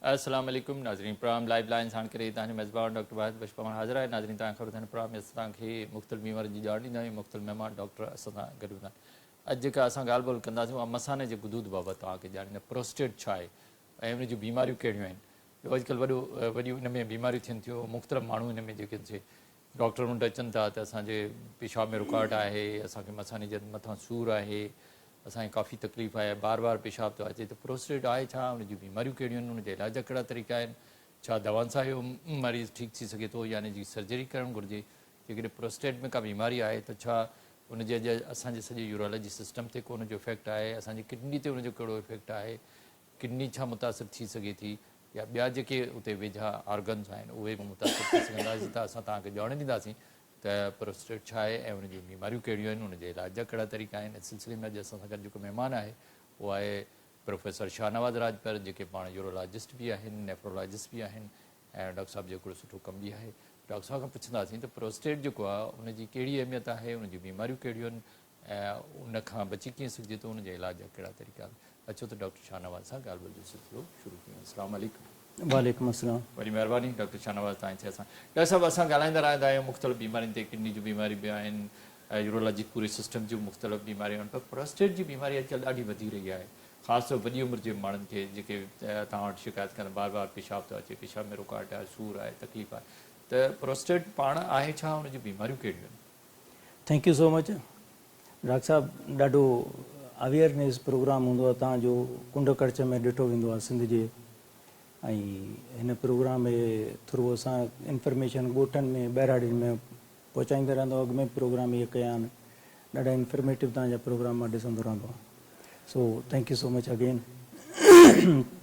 अस्सलाम वालेकुम नाज़रीन प्रोग्राम लाइव लाइन साण करे तव्हांजो मेज़बान डॉक्टर वाहिद बशपवान हाज़िर आहे। नाज़रीन तव्हां ख़बर अथनि प्रोग्राम में असां तव्हांखे मुख़्तलिफ़ बीमारियुनि जी ॼाण ॾींदा आहियूं। मुख़्तलिफ़ महिमान डॉक्टर असां सां गॾु हूंदा आहिनि। अॼु जेका असां ॻाल्हि ॿोल कंदासीं उहा मसाने जे गुदूद बाबति तव्हांखे ॼाणींदा। प्रोस्टेट छा आहे ऐं उन जूं बीमारियूं कहिड़ियूं आहिनि। ॿियो अॼुकल्ह वॾियूं इन में बीमारियूं थियनि थियूं। मुख़्तलिफ़ माण्हू इन में जेके थिए डॉक्टर वटि अचनि था त असांजे पेशाब में रुकावट आहे, असांखे मसाने जे मथां सूरु आहे, असांखे काफ़ी तकलीफ़ आहे, बार बार पेशाब थो अचे। त प्रोस्टेट आहे छा, उन जूं बीमारियूं कहिड़ियूं आहिनि, उनजे इलाज कहिड़ा तरीक़ा आहिनि, छा दवाउनि सां इहो मरीज़ ठीकु थी सघे थो या इन जी सर्जरी करणु घुरिजे। जेकॾहिं प्रोस्टेट में का बीमारी आहे त छा उनजे असांजे सॼे यूरोलॉजी सिस्टम ते को उनजो इफेक्ट आहे, असांजी किडनी ते उनजो कहिड़ो इफेक्ट आहे, किडनी छा मुतासिर थी सघे थी या ॿिया जेके उते वेझा ऑर्गन्स आहिनि उहे बि मुतासिर थी सघंदासीं। त असां तव्हांखे ॼाण ॾींदासीं त प्रोस्टेट छा आहे ऐं उन जूं बीमारियूं कहिड़ियूं आहिनि, उनजे इलाज जा कहिड़ा तरीक़ा आहिनि। इस सिलसिले में अॼु असां सां गॾु जेको महिमान आहे उहो आहे प्रोफेसर शाहनवाज़ राजपर, जेके पाण यूरोलॉजिस्ट बि आहिनि, नेफ्रोलॉजिस्ट बि आहिनि ऐं डॉक्टर साहिबु जो हिकिड़ो सुठो कमु बि आहे। डॉक्टर साहिब खां पुछंदासीं त प्रोस्टेट जेको आहे उनजी कहिड़ी अहमियत आहे, उन जूं बीमारियूं कहिड़ियूं आहिनि ऐं उन खां बची कीअं सघिजे थो, उनजे इलाज जा कहिड़ा तरीक़ा आहिनि। अचो त डॉक्टर शाहनवाज़ सां ॻाल्हि ॿोल जो सिलसिलो शुरू कयूं। अस्सलाम वालेकुम। वालेकुम अस्सलाम। वॾी महिरबानी डॉक्टर शाहनवाज़ तव्हां थिए। असां डॉक्टर साहिबु असां ॻाल्हाईंदा रहंदा आहियूं मुख़्तलिफ़ बीमारियुनि ते, किडनी जूं बीमारियूं बि आहिनि, यूरोलॉजी पूरे सिस्टम जूं मुख़्तलिफ़ बीमारियूं आहिनि, पर प्रोस्टेट जी बीमारी अॼुकल्ह ॾाढी वधी रही आहे। ख़ासि तौर वॾी उमिरि जे माण्हुनि खे जेके तव्हां वटि शिकायत कनि बार बार पेशाब थो अचे, पेशाब में रुकावट आहे, सूरु आहे, तकलीफ़ आहे, त प्रोस्टेट पाण आहे छा, उन जूं बीमारियूं कहिड़ियूं आहिनि। Thank you so much doctor साहब। ॾाढो अवेयरनेस प्रोग्राम हूंदो आहे तव्हांजो कुंड कड़च में ॾिठो वेंदो आहे सिंध जे, ऐं हिन प्रोग्राम जे थ्रू असां इंफॉर्मेशन ॻोठनि में ॿहिराड़ियुनि में पहुचाईंदे रहंदो। अॻु में प्रोग्राम इहे कया आहिनि, ॾाढा इंफॉर्मेटिव तव्हांजा प्रोग्राम मां ॾिसंदो रहंदो आहियां। So thank you so much again.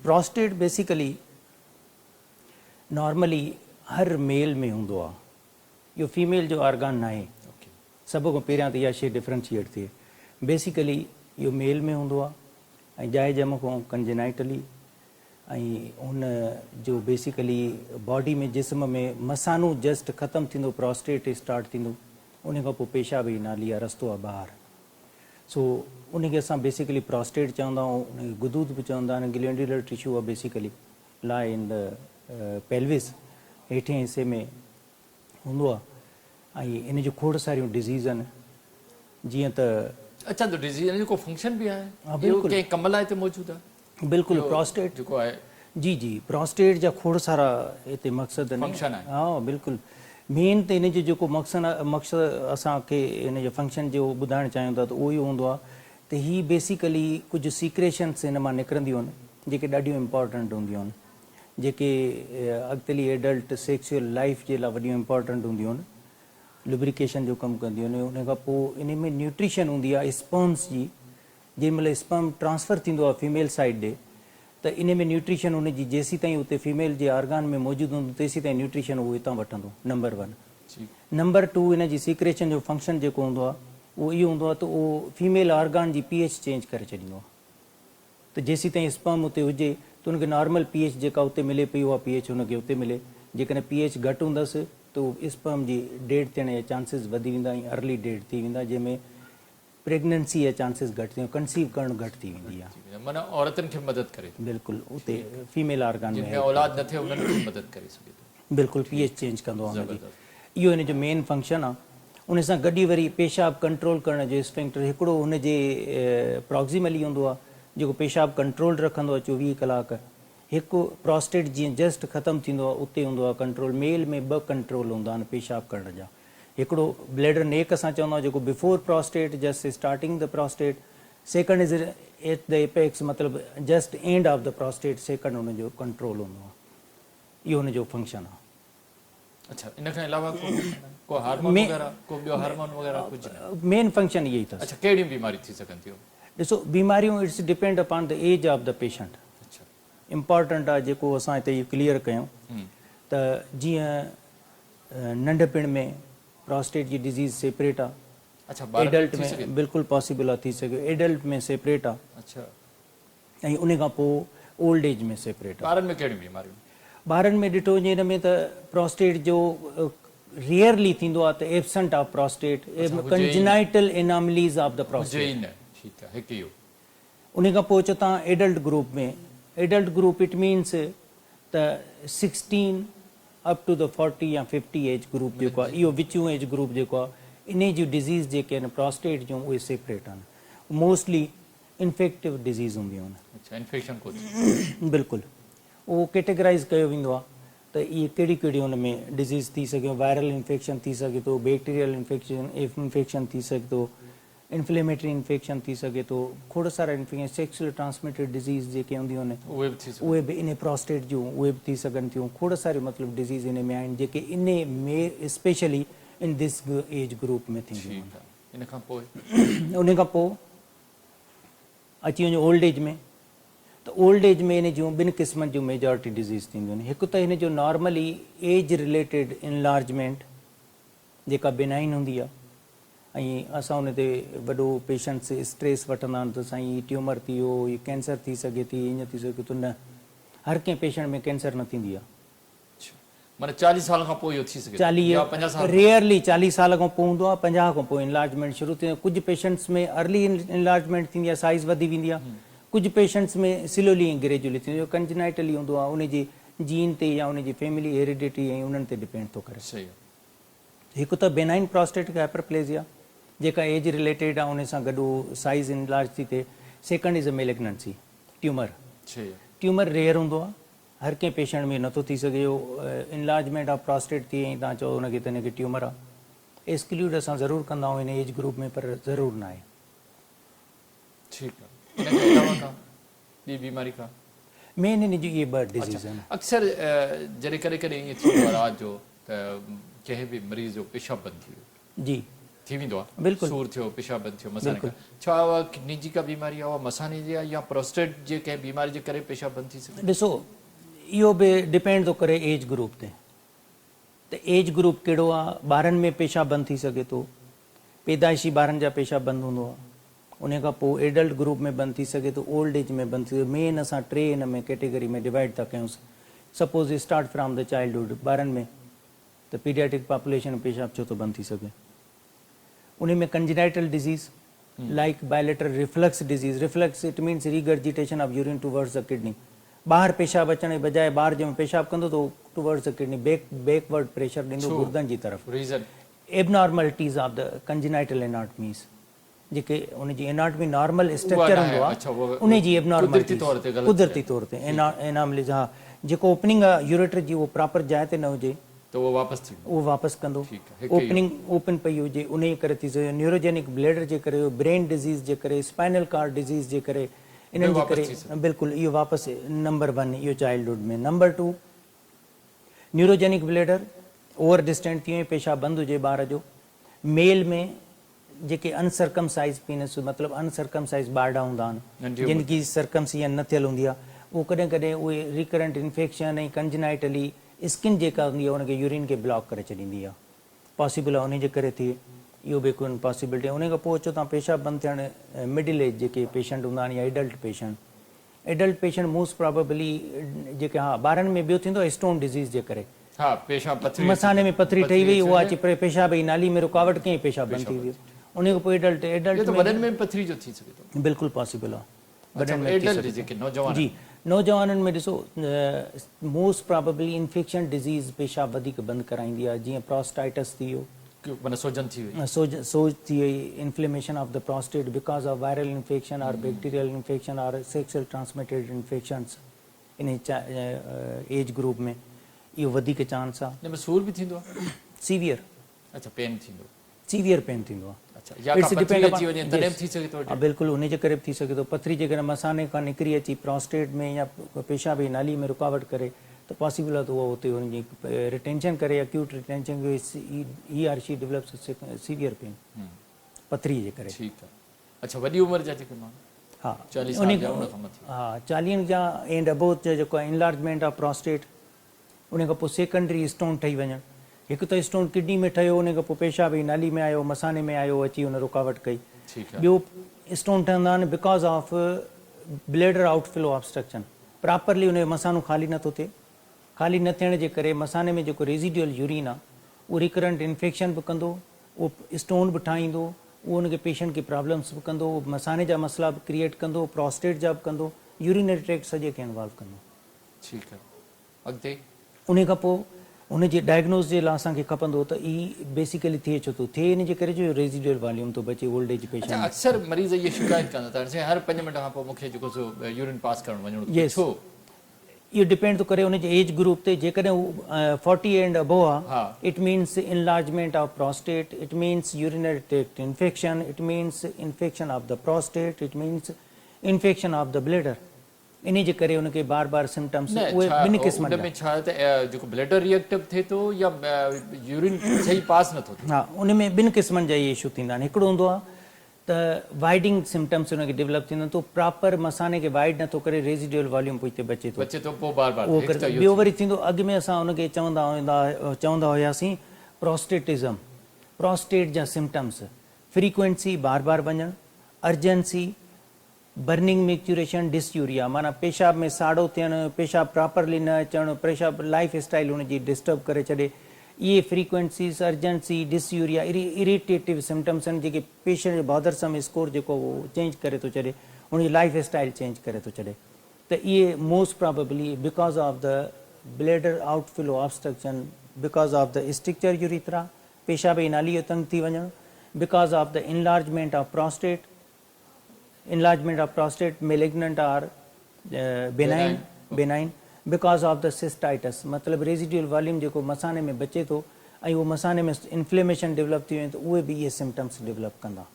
Prostate basically normally हर मेल में हूंदो आहे, इहो फीमेल जो ऑर्गन न आहे। सभ खां पहिरियां त इहा शइ डिफ्रेंशिएट थिए। बेसिकली इहो मेल में हूंदो आहे ऐं जाइ जम खां कंजेनाइटली, ऐं हुन जो बेसिकली बॉडी में जिस्म में मसानो जस्ट ख़तमु थींदो, प्रोस्टेट स्टार्ट थींदो, उन खां पोइ पेशाब जी नाली आहे, रस्तो आहे ॿाहिरि। सो उनखे असां बेसिकली प्रोस्टेट चवंदा आहियूं, उनखे गुदूद बि चवंदा आहिनि। ग्लैंडुलर टिश्यू आहे बेसिकली, लाई इन द पेल्विस, हेठिएं हिसे में हूंदो आहे। ऐं इन जूं खोड़ सारियूं डिज़ीज़ आहिनि, जीअं त अच्छा त डिज़ीज़ जो को फंक्शन बि आहे, हा बिल्कुलु कंहिं कम लाइ हिते मौजूदु आहे। बिल्कुलु प्रोस्टेट जेको आहे जी जी प्रोस्टेट जा खोड़ सारा हिते मक़सद आहिनि। फंक्शन आहे। हा बिल्कुलु मेन त इन जो जेको मक़सदु असांखे इन जो फंक्शन जो ॿुधाइणु चाहियूं था त उहो ई हूंदो आहे त हीअ बेसिकली कुझु सीक्रेशन्स हिन मां निकिरंदियूं आहिनि जेके ॾाढियूं इम्पॉर्टेंट हूंदियूं आहिनि, जेके अॻितली एडल्ट सेक्सुअल लाइफ जे लाइ वॾियूं इम्पॉर्टेंट हूंदियूं आहिनि, लुब्रिकेशन जो कमु कंदियूं आहिनि। उन खां पोइ इन में न्यूट्रिशन हूंदी आहे स्पर्म्स जी। जंहिं महिल स्पर्म ट्रांसफ़र थींदो आहे फीमेल साइड ॾे त इन में न्यूट्रिशन उनजी जेसीं ताईं उते फीमेल जे ऑर्गन में मौजूदु हूंदो तेसीं ताईं न्यूट्रिशन उहो हितां वठंदो, नंबर 1। नंबर 2 इन जी सीक्रेशन जो फंक्शन जेको हूंदो आहे उहो इहो हूंदो आहे त उहो फीमेल ऑर्गन जी pH चेंज करे छॾींदो आहे। त जेसीं ताईं स्पर्म उते हुजे त उनखे नॉर्मल pH जेका उते मिले पई उहा pH उनखे उते मिले। जेकॾहिं pH घटि हूंदसि त उहो स्पर्म जी डेड थियण जा चांसिस वधी वेंदा ऐं अर्ली डेड थी वेंदा, जंहिंमें प्रेगनेंसी जा चांसिस घटि थी, कंसीव करणु घटि थी वेंदी आहे। माना औरतुनि खे मदद करे बिल्कुलु उते फीमेल ऑर्गन में औलाद न थिए उन्हनि खे मदद करे सघे थो। बिल्कुलु pH चेंज कंदो आहे हुनजी। इहो हिन जो मेन फंक्शन आहे। उन सां गॾु ई वरी पेशाब कंट्रोल करण जो स्फिंक्टर हिकिड़ो हुनजे प्रॉक्सिमली हूंदो आहे जेको पेशाब कंट्रोल रखंदो आहे 24 कलाक। हिकु प्रोस्टेट जीअं जस्ट ख़तमु थींदो आहे उते हूंदो आहे कंट्रोल। मेल में 2 कंट्रोल हूंदा आहिनि पेशाब करण जा। हिकिड़ो ब्लैडर नेक असां चवंदा आहियूं जेको before prostate just starting the prostate, second is at the apex मतिलबु just end of the prostate, second हुनजो कंट्रोल हूंदो आहे। इहो हुनजो फंक्शन आहे। अच्छा इन खां अलावा को हार्मोन वगैरह को ॿियो हार्मोन वगैरह कुझु न? मेन फंक्शन इहो ई अथसि। अच्छा कहिड़ियूं बीमारियूं थी सघनि थियूं? ॾिसो बीमारियूं it's depend upon the age of the patient. अच्छा इम्पॉर्टेंट आहे जेको असां हिते इहो क्लियर कयूं त जीअं नंढपिण में प्रोस्टेट जी डिज़ीज़ सेपरेट आहे। अच्छा एडल्ट में बिल्कुलु पॉसिबल आहे थी सघे, एडल्ट में सेपरेट आहे। अच्छा ऐं उन खां पोइ ओल्ड एज में सेपरेट आहे। ॿारनि में कहिड़ियूं बीमारियूं? ॿारनि में ॾिठो वञे हिन में त प्रोस्टेट जो रियरली थींदो आहे त absent of prostate, congenital anomalies of the prostate. ठीकु आहे हिकु इहो। उन खां पोइ अचो तव्हां एडल्ट ग्रुप में। एडल्ट ग्रुप इट मीन्स त 16 अप टू द 40 या 50 एज ग्रुप जेको आहे इहो विचूं एज ग्रुप जेको आहे इन जूं डिज़ीज़ जेके आहिनि प्रोस्टेट जूं उहे सेपरेट आहिनि मोस्टली इन्फेक्टिव डिज़ीज़ हूंदियूं आहिनि अच्छा इन्फेक्शन कोन्हे बिल्कुलु उहो कैटेगराइज़ कयो वेंदो आहे त इहे कहिड़ी कहिड़ियूं हुन में डिज़ीज़ थी सघे वायरल इन्फेक्शन थी सघे थो बैक्टीरियल इन्फेक्शन थी सघे थो इन्फ्लेमेटरी इन्फेक्शन थी सघे थो खोड़ सारा इन्फेक्शन सेक्सुअल ट्रांसमिटेड डिज़ीज़ जेके हूंदियूं आहिनि उहे बि थी सघे उहे बि इन प्रोस्टेट जूं उहे बि थी सघनि थियूं खोड़ सारियूं मतिलबु डिज़ीज़ इन में आहिनि जेके इन में specially in this age group में थींदियूं ठीकु आहे इन खां पोइ आहिनि उन खां पोइ अची वञो ओल्ड एज में त ओल्ड एज में इन जूं ॿिनि क़िस्मनि जूं मेजॉरिटी डिज़ीज़ थींदियूं आहिनि हिकु त हिन जो नॉर्मली एज रिलेटेड इनलार्जमेंट जेका बिनाइन हूंदी आहे ऐं असां उन ते वॾो पेशेंट्स स्ट्रेस वठंदा आहिनि त साईं हीउ ट्यूमर थी वियो हीउ कैंसर थी सघे थी ईअं थी सघे थो न हर कंहिं पेशेंट में कैंसर न थींदी आहे माना 40 साल खां पोइ इहो थी सघे 40 रेयरली 40 साल खां पोइ हूंदो आहे 50 खां पोइ इनलार्जमेंट शुरू थींदो आहे कुझु पेशेंट्स में अर्ली इनलार्जमेंट थींदी आहे साइज़ वधी वेंदी आहे कुझु पेशेंट्स में स्लोली ऐं ग्रेजुअली थींदो आहे कंजनाइटली हूंदो आहे उनजी जीन ते या उनजी फैमिली हेरिडिटी ऐं उन्हनि ते डिपेंड थो करे सही हिकु त बेनाइन प्रोस्टेटिक हाइपरप्लेजिया जेका एज रिलेटेड आहे उन सां गॾु साइज़ इनलार्ज थी थिए second is a malignancy tumour सही ट्यूमर रेयर हूंदो आहे हर कंहिं पेशेंट में नथो थी सघे इनलार्जमेंट ऑफ प्रोस्टेट थिए ऐं तव्हां चओ हुनखे त हिनखे ट्यूमर आहे एक्सक्लूड असां ज़रूरु कंदा आहियूं हिन एज ग्रुप में पर ज़रूरु न आहे ठीकु आहे इन खां अलावा का ॿी बीमारी का मेन इन जी इहे ॿ डिज़ीज़ आहिनि अक्सर जॾहिं कॾहिं कॾहिं ईअं थींदो आहे राति जो त कंहिं बि मरीज़ जो पेशाब बंदि थी वियो जी थी वेंदो आहे बिल्कुलु सूर थियो पेशाब बंदि थियो मसाने खां छा उहा किडनी जी का बीमारी आहे उहा मसाने जी आहे या प्रोस्टेट जे कंहिं बीमारी जे करे पेशाब बंदि थी सघे ॾिसो इहो बि डिपेंड थो करे एज ग्रुप ते त एज ग्रुप कहिड़ो आहे ॿारनि में पेशाब बंदि थी सघे थो पैदाइशी ॿारनि जा पेशाब बंदि हूंदो आहे उन खां पोइ एडल्ट ग्रुप में बंदि थी सघे थो ओल्ड एज में बंदि थी सघे मेन असां 3 हिन में कैटेगरी में डिवाइड था कयूंसि suppose start from the childhood ॿारनि में त पीडियाट्रिक पॉपुलेशन में पेशाब छो थो बंदि थी सघे उन में congenital disease like bilateral reflux disease reflux it means regurgitation of urine towards the kidney ॿाहिरि पेशाब अचण जे बजाए ॿार जंहिं पेशाब कंदो त towards the kidney backward pressure ॾींदो गुर्दनि जी तरफ़ reason abnormalities of the congenital anatomies जेके उनजी एनाटमी नॉर्मल स्ट्रक्चर हूंदो आहे उन जी एबनॉर्मलिटी कुदरती तौर ते एनामलीज़ हा जेको ओपनिंग आहे यूरेटर जी उहो प्रॉपर जाइ ते न हुजे त उहो वापसि थी उहो वापसि कंदो ओपनिंग ओपन पई हुजे उन जे करे थी सघे न्यूरोजेनिक ब्लेडर जे करे ब्रेन डिज़ीज़ जे करे स्पाइनल कार्ड डिज़ीज़ जे करे इन्हनि जे करे बिल्कुलु इहो वापसि नंबर 1 इहो चाइल्डहुड में number 2 neurogenic bladder over distant थी वञे पेशाब बंदि हुजे ॿार जो मेल में जेके अनसर्कमसाइज़ पीनस मतिलबु अनसर्कमसाइज़ ॿारड़ा हूंदा आहिनि जिन की सर्कमसिजन न थियल हूंदी आहे उहो कॾहिं कॾहिं उहे रिकरेंट इन्फेक्शन ऐं कंजनाइटली स्किन जेका हूंदी आहे उनखे यूरिन खे ब्लॉक करे छॾींदी आहे पॉसिबल आहे उन जे करे थिए इहो बि हिकु पॉसिबिलिटी आहे उन खां पोइ अचो तव्हां पेशाब बंदि थियणु मिडिल एज जेके पेशेंट हूंदा आहिनि या एडल्ट पेशेंट मोस्ट प्रॉबेबली जेके हा ॿारनि में ॿियो थींदो आहे स्टोन डिज़ीज़ जे करे हा पेशाब पथरी मसाने में पथरी ठही वई उहा अची पेशाब जी नाली में रुकावट कयईं पेशाब बंदि थी वियो उन खां पोइ एडल्ट वॾनि में पथरी जो थी सघे थो बिल्कुलु पॉसिबल आहे वॾनि में एडल्ट जेके नौजवान जी नौजवाननि में ॾिसो मोस्ट प्रॉबेबली इन्फेक्शन डिज़ीज़ पेशाब वधीक बंदि कराईंदी आहे जीअं प्रोस्टाइटस थी वियो माना सोजन थी वई सोज थी वई inflammation of the prostate because of viral infection और बैक्टीरियल इन्फेक्शन और सेक्सुअल ट्रांसमिटेड इन्फेक्शंस इन एज ग्रुप में इहो वधीक चांस आहे हिन में सूर बि थींदो आहे सीवियर अच्छा पेन थींदो सीवियर पेन थींदो आहे अच्छा या का पथरी अची वञे तॾहिं बि थी सघे थो हा बिल्कुलु उन जे करे बि थी सघे थो पथरी जे करे मसाने खां निकिरी अची प्रोस्टेट में या पेशाब जी नाली में रुकावट करे त पॉसिबल आहे त उहो हुते हुनजी रिटेंशन करे acute retention he or she develops severe pain पथरी जे करे ठीकु आहे अच्छा वॾी उमिरि जा जेके माण्हू हा 40 साल जा उन खां मथे हा 40 जा एंड अबोव जेको आहे इनलार्जमेंट ऑफ प्रोस्टेट उन खां पोइ सेकेंडरी स्टोन ठही वञनि हिकु त स्टोन किडनी में ठहियो उन खां पोइ पेशाब जी नाली में आयो मसाने में आयो अची हुन रुकावट कई ॿियो स्टोन ठहंदा आहिनि because of bladder outflow obstruction properly उन जो मसानो ख़ाली नथो थिए ख़ाली न थियण जे करे मसाने में जेको रेज़िड्यूअल यूरिन आहे उहो रिकरेंट इन्फेक्शन बि कंदो उहो स्टोन बि ठाहींदो उहो उनखे पेशेंट खे प्रॉब्लम्स बि कंदो मसाने जा मसइला बि क्रिएट कंदो प्रोस्टेट जा बि कंदो यूरिनरी ट्रैक्ट सॼे खे इन्वॉल्व कंदो ठीकु आहे अॻिते उन खां पोइ उन जे डायग्नोस जे लाइ असांखे खपंदो त ई बेसिकली थिए छो थो थिए इन जे करे जो रेजिडुअल वॉल्यूम थो बचे ओल्ड एज अच्छा पेशेंट अक्सर मरीज़ इहे शिकायत कंदा त साईं हर 5 मिंट खां पोइ मूंखे जेको सो यूरिन पास करणु वञिणो थो Yes. छो इहो डिपेंड थो करे उन जे एज ग्रुप ते जेकॾहिं हू 40 एंड अबोव हा। आहे it means enlargement of prostate it means urinary tract infection it means infection of the prostate it means infection of the bladder इन जे करे उनखे बार बार सिम्टम्स न उहे छा ॿिनि क़िस्मनि उन जा में छा त जेको ब्लडर रिएक्टिव थिए थो या यूरिन सही पास नथो थिए हा उन में ॿिनि क़िस्मनि जा इहे इशू थींदा आहिनि हिकिड़ो हूंदो आहे त वाइडिंग सिम्टम्स हुनखे डेवलप थींदा आहिनि तो प्रॉपर मसाने खे वाइड नथो करे रेजिडुअल वॉल्यूम पोइ हिते बचे थो बचे थो पोइ बार बार उहो हिकु त करे इहो ॿियो वरी थींदो अॻु में असां हुनखे चवंदा हुयासीं प्रोस्टेटिज़म प्रोस्टेट जा सिम्टम्स फ्रीक्वेंसी बार बार वञणु अर्जेंसी बर्निंग मिक्चुरेशन डिसयूरिया माना पेशाब में साड़ो थियणु पेशाब प्रॉपरली न अचणु पेशाब लाइफ स्टाइल हुनजी डिस्टर्ब करे छॾे इहे frequencies urgency dysuria irritative symptoms आहिनि जेके पेशेंट जो बॉदरसम स्कोर जेको उहो चेंज करे थो छॾे हुनजी लाइफ स्टाइल चेंज करे थो छॾे त इहे most probably because of the bladder outflow obstruction because of the structure urethra पेशाब जी नाली जो तंग थी वञणु because of the enlargement of prostate enlargement of prostate malignant or benign because of the cystitis मतलब रेजिडुअल वॉल्यूम जेको मसाने में बचे थो ऐं उहो मसाने में इन्फ्लेमेशन डेवलप थी वञे त उहे बि इहे सिम्टम्स डेवलप कंदा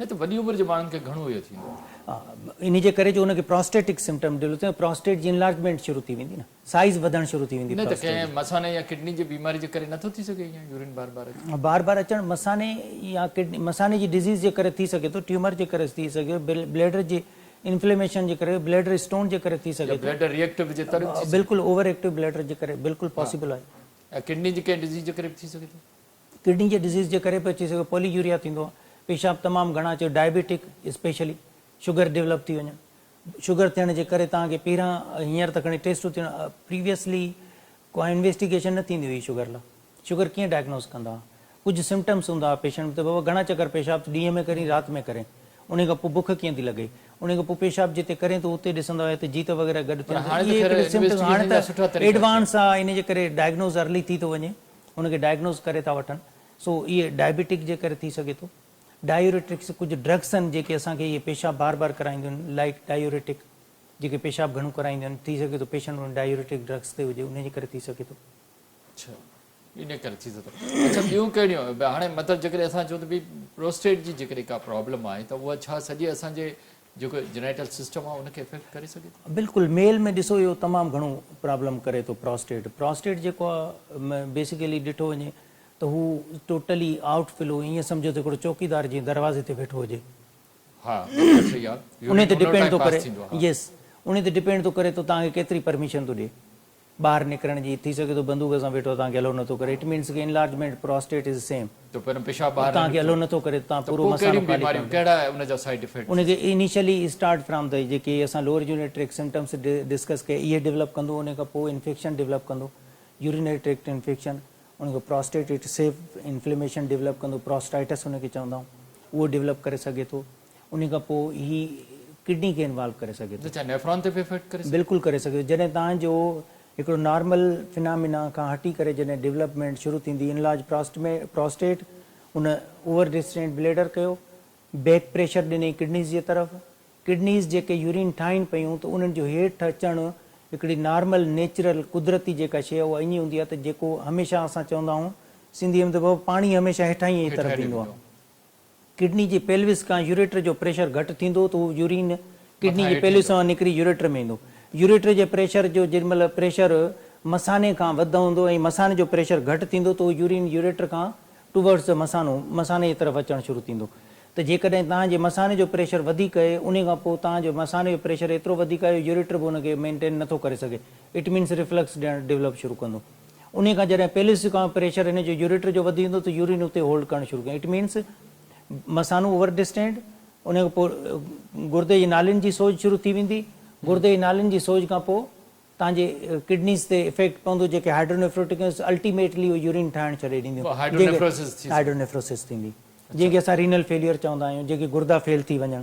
न त वॾी उमिरि जे माण्हुनि खे घणो इहो थींदो इन जे करे जो हुनखे प्रोस्टेटिक सिम्टम डेवलप थींदो प्रोस्टेट जी इनलार्जमेंट शुरू थी वेंदी न साइज़ वधणु शुरू थी वेंदी न त कंहिं मसाने या किडनी जी बीमारी जे करे नथो थी सघे ईअं यूरिन बार बार अचे बार बार अचणु मसाने या किडनी मसाने जी डिज़ीज़ जे करे थी सघे थो ट्यूमर जे करे थी सघे ब्लेडर जी इन्फ्लेमेशन जे करे ब्लेडर स्टोन जे करे थी सघे थो ब्लडर रिएक्टिव जे तरह बिल्कुलु ओवर एक्टिव ब्लेडर जे करे बिल्कुलु पॉसिबल आहे ऐं किडनी जी कंहिं डिज़ीज़ जे करे बि थी सघे थो किडनी जे डिज़ीज़ जे करे बि अची सघे पॉलीयूरिया थींदो आहे पेशाब तमामु घणा अचे डायबिटिक स्पेशली शुगर डेवलप थी वञे शुगर थियण जे करे तव्हांखे पहिरां हींअर त खणी टेस्ट थियणु प्रीवियसली को इन्वेस्टिगेशन न थींदी हुई शुगर लाइ शुगर कीअं डायग्नोस कंदा हुआ कुझु सिम्टम्स हूंदा हुआ पेशेंट त बाबा घणा चकर पेशाब ॾींहं में करी राति में करे उन खां पोइ बुख कीअं थी लॻे उन खां पोइ पेशाब जिते करे थो उते ॾिसंदा हुआ त जीत वग़ैरह गॾु थियनि हाणे त एडवांस आहे इन जे करे डायग्नोस अर्ली थी थो वञे हुनखे डायग्नोस करे था वठनि सो इहे डायबिटिक जे करे थी सघे थो डायूरेटिक्स कुझु ड्रग्स आहिनि जेके असांखे इहे पेशाब बार बार कराईंदियूं आहिनि लाइक डायूरेटिक जेके पेशाब घणो कराईंदियूं आहिनि थी सघे थो पेशेंट डायूरेटिक ड्रग्स ते हुजे उन जे करे थी सघे थो अच्छा इन करे थी सघे अच्छा ॿियूं कहिड़ियूं हाणे मतिलबु जेकॾहिं असां चऊं त भई प्रोस्टेट जी जेकॾहिं का प्रॉब्लम आहे त उहा छा सॼे असांजे जेको जेनेटल सिस्टम आहे उनखे इफेक्ट करे सघे थो बिल्कुलु मेल में ॾिसो इहो तमामु घणो प्रॉब्लम करे थो प्रोस्टेट जेको आहे बेसिकली ॾिठो वञे त हू टोटली आउटफ्लो ईअं सम्झो त हिकिड़ो चौकीदार जी दरवाज़े ते वेठो हुजे हा सही आहे उन ते डिपेंड थो करे यस उन ते डिपेंड थो करे त तव्हांखे केतिरी परमिशन थो ॾिए ॿाहिरि निकिरण जी थी सघे थो बंदूक सां वेठो तव्हांखे अलो नथो करे इट मीन्स की इनलार्जमेंट प्रोस्टेट इज़ सेम तो पर पेशाब ॿाहिरि तव्हांखे अलो नथो करे तव्हां पूरो मसालो कहिड़ा उनजा साइड इफेक्ट उनखे इनिशियली स्टार्ट फ्रॉम द जेके असां lower urinary tract symptoms discuss कए इहे डेवलप कंदो उन खां पोइ इन्फेक्शन डेवलप कंदो यूरिनरी ट्रैक्ट इन्फेक्शन उनखां प्रोस्टेट सेफ इन्फ्लेमेशन डेवलप कंदो प्रोस्टाइटस उनखे चवंदा आहियूं उहो डेवलप करे सघे थो उन खां पोइ ही किडनी खे इन्वॉल्व करे सघे थो नेफ्रॉन ते बि इफेक्ट करे बिल्कुलु करे सघे थो जॾहिं तव्हांजो हिकिड़ो नॉर्मल फिनामिना खां हटी करे जॾहिं डेवलपमेंट शुरू थींदी इनलार्ज प्रोस्टेट उन ओवर डिस्टेंट ब्लेडर कयो बैक प्रेशर ॾिनई किडनीज़ जे तरफ़ किडनीज़ जेके यूरिन ठाहिनि पियूं त उन्हनि जो हेठि अचणु हिकिड़ी नॉर्मल नेचुरल कुदरती जेका शइ उहा ईअं हूंदी आहे त जेको हमेशह असां चवंदा आहियूं सिंधीअ में त बाबा पाणी हमेशह हेठां ई तरफ़ ईंदो आहे किडनी जी पेल्विस खां यूरेटर जो प्रेशर घटि थींदो त उहो यूरिन किडनी जी पेल्विस मां निकिरी यूरेटर में ईंदो यूरेटर जे प्रेशर जो जेॾीमहिल प्रेशर मसाने खां वधंदो हूंदो ऐं मसाने जो प्रेशर घटि थींदो त उहो यूरिन यूरेटर खां टुवर्ड्स मसाने जी तरफ़ अचणु शुरू थींदो त जेकॾहिं तव्हांजे मसाने जो प्रेशर वधीक आहे उन खां पोइ तव्हांजो मसाने जो प्रेशर एतिरो वधीक आहे यूरेटर बि हुनखे मेंटेन नथो करे सघे इट मीन्स रिफ्लक्स डेवलप शुरू कंदो उन खां जॾहिं पेल्विस खां प्रेशर हिन जो यूरेटर जो वधी वेंदो त यूरिन उते होल्ड करणु शुरू कयो इट मीन्स मसानो ओवर डिस्टेंट उन खां पोइ गुर्दे जी नालियुनि जी सोज शुरू थी वेंदी गुर्दे जी नालियुनि जी सोज खां पोइ तव्हांजे किडनीज़ ते इफेक्ट पवंदो जेके हाइड्रोनेफ्रोटिक अल्टीमेटली यूरिन ठाहिणु छॾे ॾींदियूं हाइड्रोनेफ्रोसिस थींदी जंहिंखे असां रीनल फेलियर चवंदा आहियूं जेके गुर्दा फेल थी वञनि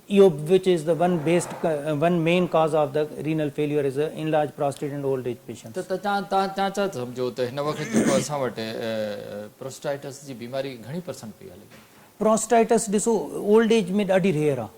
इहो which is the one main cause of the renal failure is a enlarged prostate in old age patients. त तव्हां छा सम्झो त हिन वक़्तु जेको असां वटि प्रोस्टाइटिस जी बीमारी घणी परसेंट पई हले? प्रोस्टाइटिस ॾिसो ओल्ड एज में ॾाढी रेयर आहे.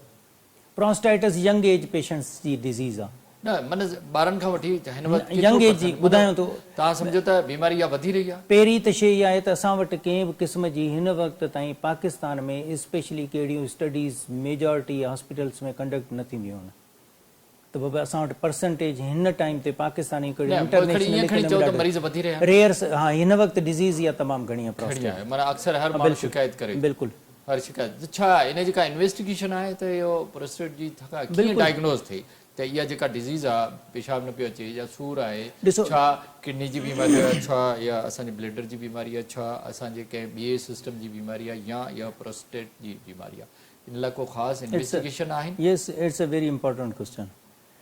प्रोस्टाइटिस यंग एज पेशेंट्स जी डिज़ीज़ आहे. न माना ॿारनि खां वठी हिन वक़्तु यंग एज जी ॿुधायूं थो. तव्हां सम्झो त बीमारी इहा वधी रही आहे? पहिरीं त शइ इहा आहे त असां वटि कंहिं बि क़िस्म जी हिन वक़्तु ताईं पाकिस्तान में स्पेशली कहिड़ियूं स्टडीज़ मेजॉरिटी हॉस्पिटल्स में कंडक्ट न थींदियूं आहिनि. त बाबा असां वटि परसेंटेज हिन टाइम ते पाकिस्तानी रेयर हा हिन वक़्तु डिज़ीज़ इहा तमामु घणी आहे. माना अक्सर हर माण्हू शिकायत करे. बिल्कुलु हर शिकायत. छा इन जेका इन्वेस्टिगेशन आहे त इहो प्रोस्टेट जी कीअं डायग्नोज थिए त इहा जेका डिज़ीज़ आहे पेशाब न पियो अचे या सूर आहे, छा किडनी जी बीमारी आहे, छा या असांजे ब्लडर जी बीमारी आहे, छा असांजे कंहिं ॿिए सिस्टम जी बीमारी आहे या इहा प्रोस्टेट जी बीमारी आहे? इन लाइ को ख़ासि इन्वेस्टिगेशन आहिनि? Yes, it's a very important question.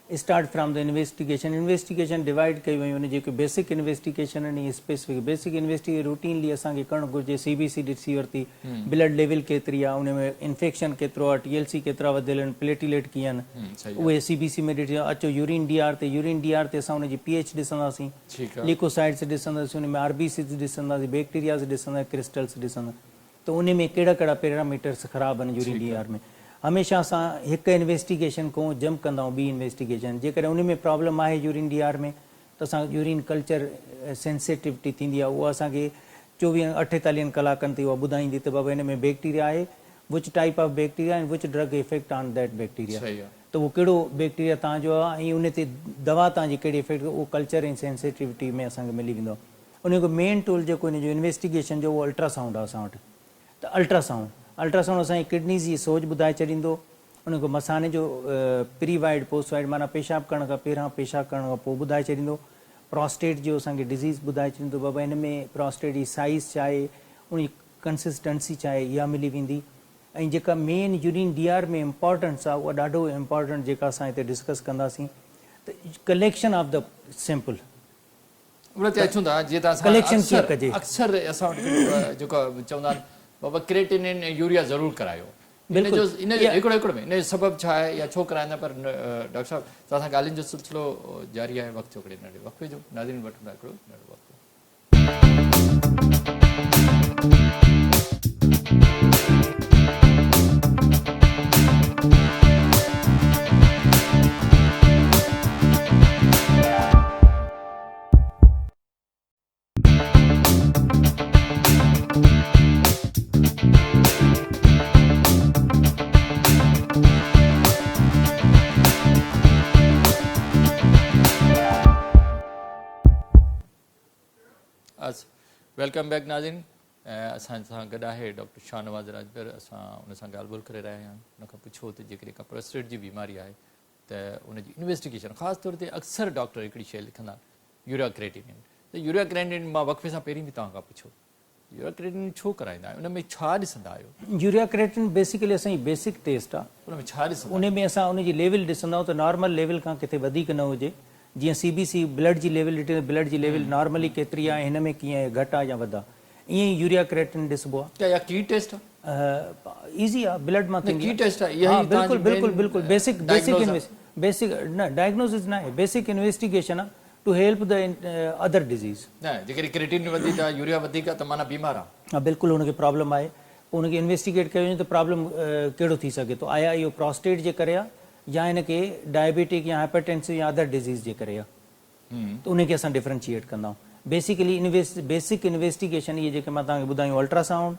Start from the investigation divide कई वियूं आहिनि. जेके बेसिक इन्वेस्टिगेशन आहिनि स्पेसिफिक बेसिक इन्वेस्टिगेशन रूटीनली असांखे करणु घुरिजे. CBC ॾिसी वरिती, ब्लड लेवल केतिरी आहे, उन में इन्फेक्शन केतिरो आहे, TLC केतिरा वधियल आहिनि, प्लेटिलेट कीअं आहिनि, उहे CBC में ॾिठी. अचो यूरिन DR ते असां उनजी pH ॾिसंदासीं, लिकोसाइड्स ॾिसंदासीं, उन में RBCs ॾिसंदासीं, बैक्टीरियाज़ ॾिसंदासीं, क्रिस्टल्स ॾिसंदा. त उन में कहिड़ा कहिड़ा पैरामीटर्स ख़राबु आहिनि यूरिन DR में. हमेशह असां हिकु इन्वेस्टिगेशन खां जंप कंदा आहियूं ॿी इन्वेस्टिगेशन. जेकॾहिं उन में प्रॉब्लम आहे यूरिन DR में त असां यूरिन कल्चर सेंसिटिविटी थींदी आहे, उहा असांखे 48 कलाकनि ते उहा ॿुधाईंदी त बाबा हिन में बैक्टीरिया आहे, which type of bacteria and which drug effect on that bacteria. त उहो कहिड़ो बैक्टीरिया तव्हांजो आहे ऐं उन ते दवा तव्हांजी कहिड़ी इफेक्ट, उहो कल्चर ऐं सेंसिटिविटी में असांखे मिली वेंदो आहे. उनजो मेन टूल जेको इन जो इन्वेस्टिगेशन जो उहो अल्ट्रासाउंड आहे असां वटि. त अल्ट्रासाउंड असांजी किडनी जी सोच ॿुधाए छॾींदो. उनखां मसाने जो प्री वाइड पोस्ट वाइड माना पेशाब करण खां पहिरियां पेशाब करण खां पोइ ॿुधाए छॾींदो. प्रोस्टेट जो असांखे डिज़ीज़ ॿुधाए छॾींदो. बाबा हिन में प्रोस्टेट जी साइज़ छा आहे, उन कंसिस्टेंसी छा आहे, इहा मिली वेंदी. ऐं जेका मेन यूरिन DR में इम्पॉर्टेंस आहे उहा ॾाढो इम्पॉर्टेंट जेका असां हिते डिस्कस कंदासीं. त collection of the sample collection कीअं कजे. अक्सर असां वटि जेको चवंदा आहिनि बाबा क्रिएटिनिन यूरिया ज़रूरु करायो. हिकिड़ो में इन जो सबबु छा आहे या छो कराईंदा? पर डॉक्टर साहब तव्हां सां ॻाल्हियुनि जो सिलसिलो जारी आहे. वक़्तु हिकिड़े नंढे वक़्फ़े जो नाज़रीन वठंदा हिकिड़ो नंढो वक़्तु. वेलकम बैक नाज़रीन. असां सां गॾु आहे डॉक्टर शाहनवाज़ राजबर. असां उन सां ॻाल्हि ॿोल करे रहिया आहियूं. उनखां पुछो त जेकॾहिं का प्रोस्टेट जी बीमारी आहे त उनजी इन्वेस्टिगेशन ख़ासि तौर ते अक्सर डॉक्टर हिकिड़ी शइ लिखंदा यूरिया क्रिएटिनिन. त यूरिया क्रिएटिनिन मां वक़्फ़े सां पहिरीं बि तव्हां खां पुछो यूरिया क्रिएटिनिन छो कराईंदा आहियो, उन में छा ॾिसंदा आहियो? यूरिया क्रिएटिनिन बेसिकली असांजी बेसिक टेस्ट आहे. उन में छा ॾिसंदा? उन में असां उनजी लेवल ॾिसंदा आहियूं त नॉर्मल लेवल खां किथे वधीक न हुजे. जीअं CBC ब्लड जी लेवल ॾिठे, ब्लड जी लेवल नॉर्मली केतिरी आहे, हिन में कीअं आहे, घटि आहे या वधि आहे, ईअं ई यूरिया क्रिएटिनिन ॾिसबो आहे. या की टेस्ट ईज़ी आहे, ब्लड मां थींदी की टेस्ट आहे. बिल्कुलु बेसिक न डायग्नोसिस न आहे, बेसिक इन्वेस्टिगेशन आहे to help the other disease. न जेकॾहिं क्रिएटिनिन वधीक आहे, यूरिया वधीक आहे त माना बीमार आहे. हा बिल्कुलु हुनखे प्रॉब्लम आहे. पोइ हुनखे इन्वेस्टिगेट कयो वञे त प्रॉब्लम कहिड़ो थी सघे थो. आया इहो प्रोस्टेट जे करे आहे या हिनखे डायबिटिक या हाइपरटेंसिव या अदर डिज़ीज़ जे करे आहे. त उनखे असां डिफरेंशिएट कंदा आहियूं. बेसिकली बेसिक इन्वेस्टिगेशन इहे जेके मां तव्हांखे ॿुधायूं अल्ट्रासाउंड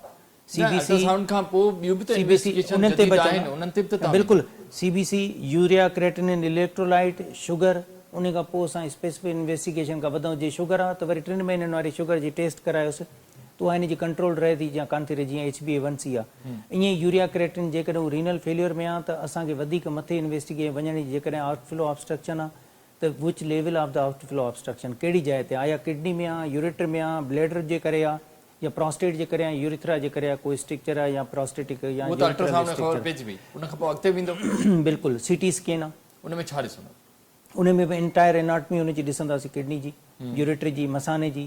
बिल्कुलु CBC urea creatinine electrolyte sugar. उन खां पोइ असां स्पेसिफिक इन्वेस्टिगेशन खां वधूं. जीअं शुगर आहे त वरी 3 महीननि वारी शुगर जी टेस्ट करायोसि त उहा हिन जी कंट्रोल रहे थी या कान थी रहे. जीअं HbA1c आहे ईअं यूरिया क्रिएटिनिन जेकॾहिं हू रीनल फेलियर में आहे त असांखे वधीक मथे इन्वेस्टिगेशन वञण जी. जेकॾहिं आउटफ्लो ऑब्स्ट्रक्शन आहे त which level of the outflow obstruction कहिड़ी जाइ ते आहे, या किडनी में आहे, यूरेटर में आहे, ब्लैडर जे करे आहे, या प्रोस्टेट जे करे आहे, यूरिथ्रा जे करे आहे, कोई स्ट्रक्चर आहे या प्रोस्टेटिक या बिल्कुलु CT स्कैन आहे. उन में छा ॾिसंदो? उन में बि इंटायर एनाटमी हुनजी ॾिसंदासीं, किडनी जी, यूरेटर जी, मसाने जी,